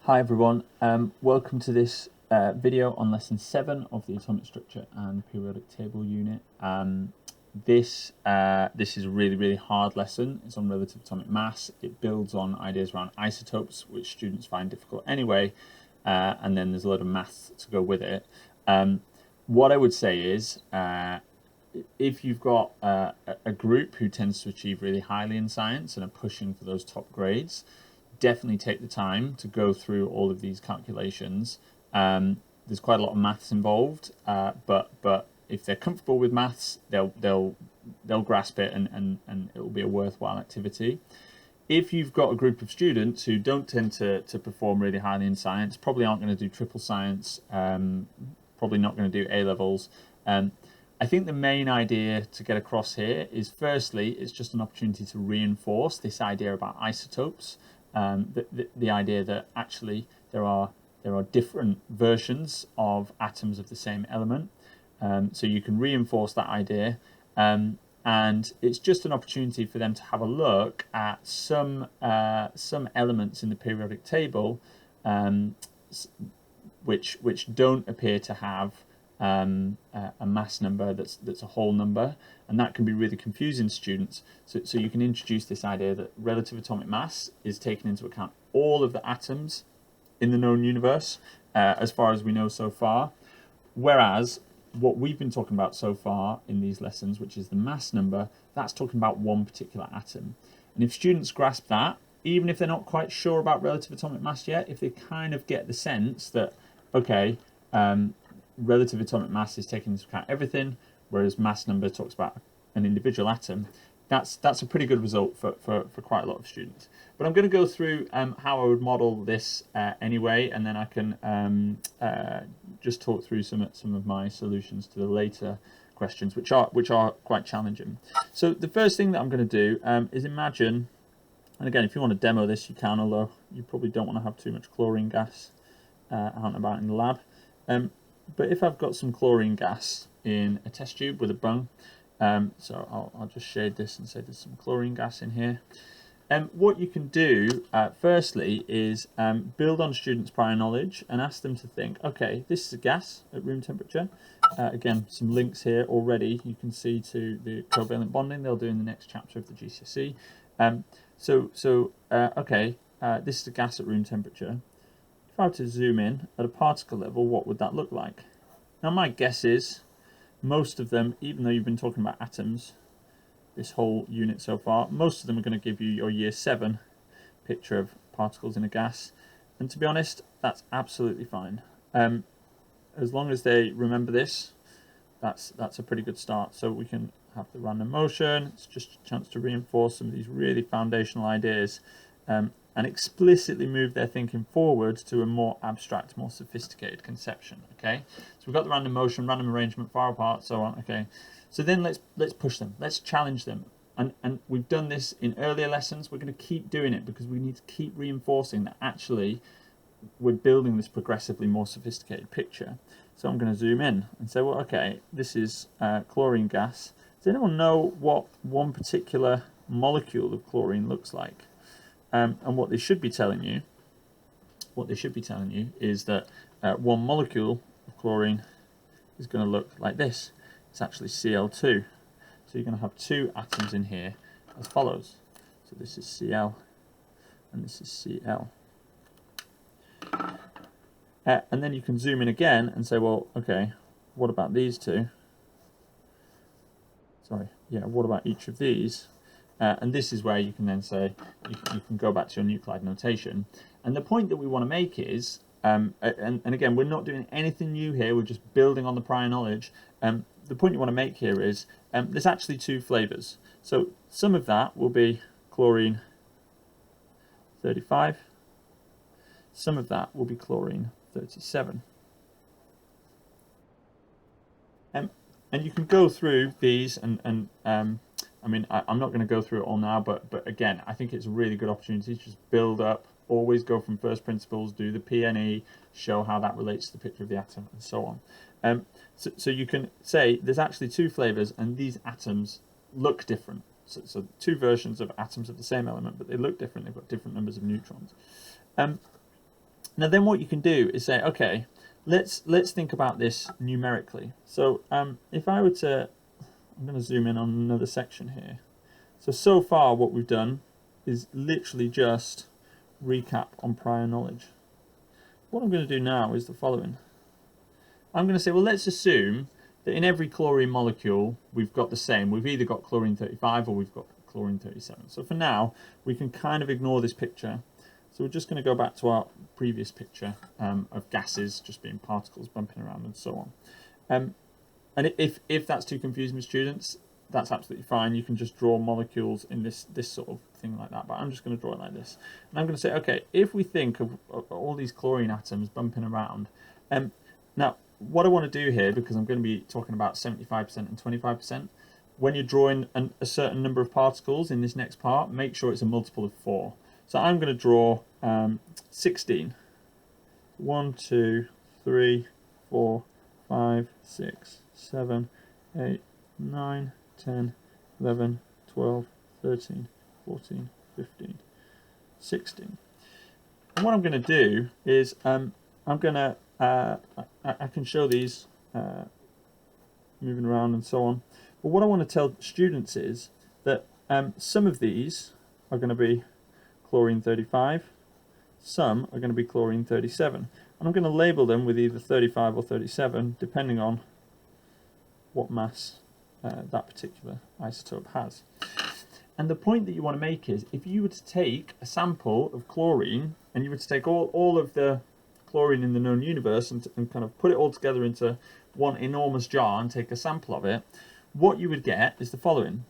Hi everyone, welcome to this video on lesson 7 of the atomic structure and periodic table unit. This is a really hard lesson. It's on relative atomic mass. It builds on ideas around isotopes, which students find difficult anyway, and then there's a lot of maths to go with it. What I would say is, if you've got a group who tends to achieve really highly in science and are pushing for those top grades, definitely take the time to go through all of these calculations. There's quite a lot of maths involved, but if they're comfortable with maths, they'll grasp it, and it will be a worthwhile activity. If you've got a group of students who don't tend to perform really highly in science, probably aren't going to do triple science, probably not going to do A levels. I think the main idea to get across here is, firstly, it's just an opportunity to reinforce this idea about isotopes. The idea that actually there are different versions of atoms of the same element, so you can reinforce that idea, and it's just an opportunity for them to have a look at some elements in the periodic table, which don't appear to have a mass number that's a whole number, and that can be really confusing to students. So you can introduce this idea that relative atomic mass is taking into account all of the atoms in the known universe, as far as we know so far, whereas what we've been talking about so far in these lessons, which is the mass number, that's talking about one particular atom. And if students grasp that, even if they're not quite sure about relative atomic mass yet, if they kind of get the sense that, okay, relative atomic mass is taking into account everything, whereas mass number talks about an individual atom, that's a pretty good result for quite a lot of students. But I'm going to go through how I would model this anyway, and then I can just talk through some of my solutions to the later questions, which are quite challenging. So the first thing that I'm going to do is imagine, and again, if you want to demo this, you can, although you probably don't want to have too much chlorine gas out and about in the lab. But if I've got some chlorine gas in a test tube with a bung, so I'll just shade this and say there's some chlorine gas in here. What you can do, firstly, is build on students' prior knowledge and ask them to think, okay, this is a gas at room temperature. Again, some links here already you can see to the covalent bonding they'll do in the next chapter of the GCSE. Okay, this is a gas at room temperature. If I were to zoom in at a particle level, what would that look like? Now, my guess is most of them, even though you've been talking about atoms this whole unit so far, most of them are going to give you your year 7 picture of particles in a gas. And to be honest, that's absolutely fine. As long as they remember this, that's a pretty good start. So we can have the random motion. It's just a chance to reinforce some of these really foundational ideas, and explicitly move their thinking forward to a more abstract, more sophisticated conception. Okay, so we've got the random motion, random arrangement, far apart, so on. Okay, so then let's push them, let's challenge them, and we've done this in earlier lessons. We're going to keep doing it because we need to keep reinforcing that actually we're building this progressively more sophisticated picture. So I'm going to zoom in and say, well, okay, this is chlorine gas. Does anyone know what one particular molecule of chlorine looks like? And what they should be telling you is that one molecule of chlorine is going to look like this. It's actually Cl2. So you're going to have two atoms in here as follows. So this is Cl and this is Cl. And then you can zoom in again and say, well, okay, what about these two? Sorry, yeah, what about each of these? And this is where you can then say, you can go back to your nuclide notation. And the point that we want to make is, and again, we're not doing anything new here, we're just building on the prior knowledge. The point you want to make here is, there's actually two flavors. So some of that will be chlorine 35. Some of that will be chlorine 37. And you can go through these and I mean, I'm not going to go through it all now, but again, I think it's a really good opportunity to just build up, always go from first principles, do the PNE, show how that relates to the picture of the atom, and so on. So you can say there's actually two flavors, and these atoms look different. So two versions of atoms of the same element, but they look different. They've got different numbers of neutrons. Now then what you can do is say, okay, let's think about this numerically. So if I were to, I'm going to zoom in on another section here. So far what we've done is literally just recap on prior knowledge. What I'm going to do now is the following. I'm going to say, well, let's assume that in every chlorine molecule we've got the same. We've either got chlorine 35 or we've got chlorine 37. So for now, we can kind of ignore this picture. So we're just going to go back to our previous picture of gases just being particles bumping around and so on. And if that's too confusing for students, that's absolutely fine. You can just draw molecules in this sort of thing like that. But I'm just going to draw it like this. And I'm going to say, okay, if we think of all these chlorine atoms bumping around, now what I want to do here, because I'm going to be talking about 75% and 25%, when you're drawing a certain number of particles in this next part, make sure it's a multiple of 4. So I'm going to draw 16. 1, 2, 3, 4, 5, 6, 7, 8, 9, 10, 11, 12, 13, 14, 15, 16. And what I'm going to do is I'm going to, I can show these moving around and so on. But what I want to tell students is that some of these are going to be chlorine 35, some are going to be chlorine 37. And I'm going to label them with either 35 or 37, depending on what mass that particular isotope has. And the point that you want to make is, if you were to take a sample of chlorine, and you were to take all of the chlorine in the known universe and kind of put it all together into one enormous jar and take a sample of it, what you would get is the following.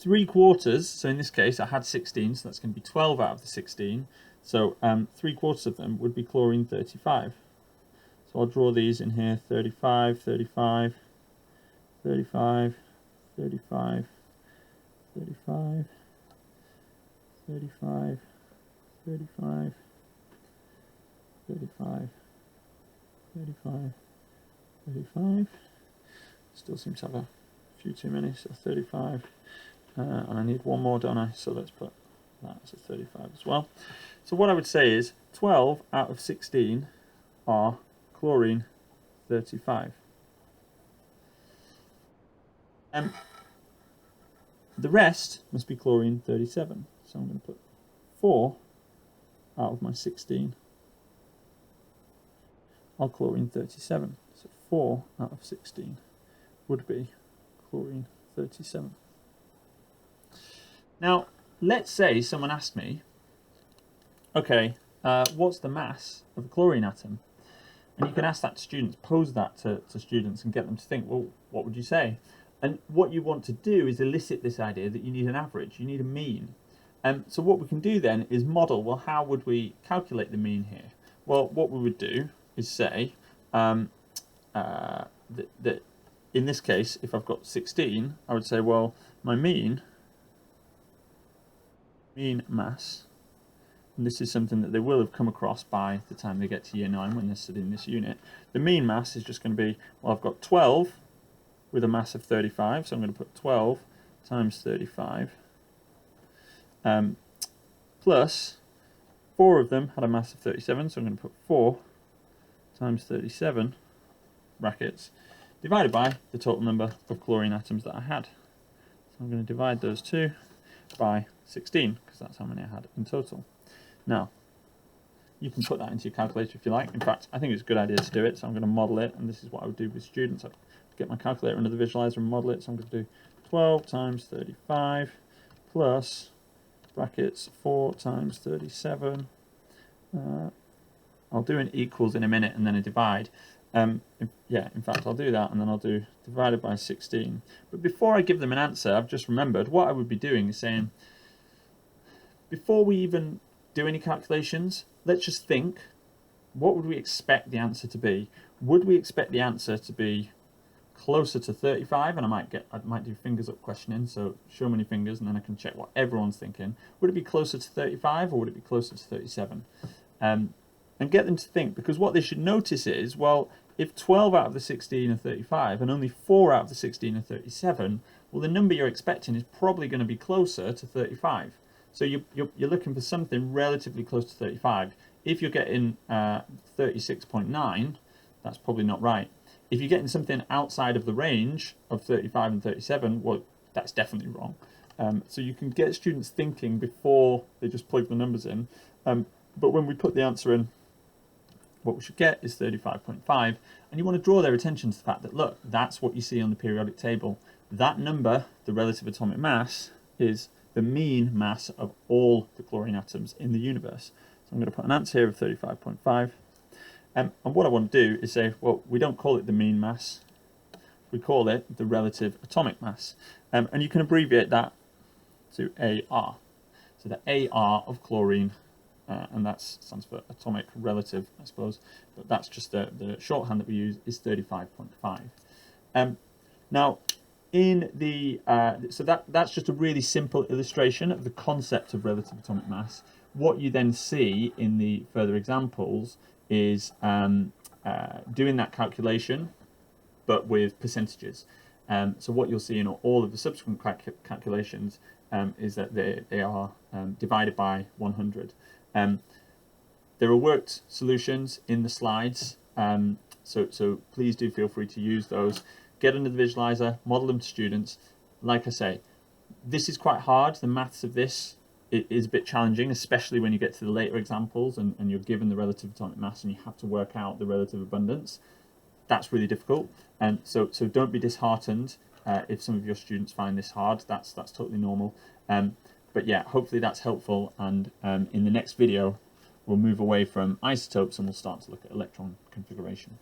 3/4, so in this case I had 16, so that's going to be 12 out of the 16. So 3/4 of them would be chlorine 35. So I'll draw these in here: 35, 35, 35, 35, 35, 35, 35, 35, 35, 35. Still seem to have a few too many, so 35. And I need one more, don't I? So let's put that as a 35 as well. So what I would say is 12 out of 16 are chlorine 35. The rest must be chlorine 37. So I'm going to put 4 out of my 16 are chlorine 37. So 4 out of 16 would be chlorine 37. Now, let's say someone asked me, okay, what's the mass of a chlorine atom? And you can ask that to students, pose that to students and get them to think, well, what would you say? And what you want to do is elicit this idea that you need an average, you need a mean. So what we can do then is model, well, how would we calculate the mean here? Well, what we would do is say that in this case, if I've got 16, I would say, well, my mean mass, and this is something that they will have come across by the time they get to year 9 when they're studying this unit. The mean mass is just going to be, well, I've got 12 with a mass of 35, so I'm going to put 12 times 35, plus 4 of them had a mass of 37, so I'm going to put 4 times 37, brackets, divided by the total number of chlorine atoms that I had. So I'm going to divide those two by 16, because that's how many I had in total. Now, you can put that into your calculator if you like. In fact, I think it's a good idea to do it, so I'm going to model it, and this is what I would do with students. I'd get my calculator into the visualizer and model it, so I'm going to do 12 times 35 plus brackets 4 times 37. I'll do an equals in a minute and then a divide. Yeah, in fact, I'll do that, and then I'll do divided by 16. But before I give them an answer, I've just remembered what I would be doing is saying, before we even do any calculations, let's just think, what would we expect the answer to be? Would we expect the answer to be closer to 35? And I might do fingers up questioning, so show me your fingers and then I can check what everyone's thinking. Would it be closer to 35 or would it be closer to 37? And get them to think, because what they should notice is, well, if 12 out of the 16 are 35 and only 4 out of the 16 are 37, well, the number you're expecting is probably going to be closer to 35. So you're looking for something relatively close to 35. if you're getting 36.9, that's probably not right. If you're getting something outside of the range of 35 and 37, well, that's definitely wrong. So you can get students thinking before they just plug the numbers in. But when we put the answer in, what we should get is 35.5, and you want to draw their attention to the fact that, look, that's what you see on the periodic table. That number, the relative atomic mass, is the mean mass of all the chlorine atoms in the universe. So I'm going to put an answer here of 35.5. And what I want to do is say, well, we don't call it the mean mass, we call it the relative atomic mass. And you can abbreviate that to AR. So the AR of chlorine, and that stands for atomic relative, I suppose, but that's just the shorthand that we use, is 35.5. Now, in the so that's just a really simple illustration of the concept of relative atomic mass. What you then see in the further examples is doing that calculation, but with percentages. So what you'll see in all of the subsequent calculations is that they are divided by 100. There are worked solutions in the slides, so please do feel free to use those. Get under the visualizer, model them to students. Like I say, this is quite hard. The maths of this is a bit challenging, especially when you get to the later examples and you're given the relative atomic mass and you have to work out the relative abundance. That's really difficult, and so don't be disheartened if some of your students find this hard. That's totally normal. But yeah, hopefully that's helpful, and in the next video we'll move away from isotopes and we'll start to look at electron configuration.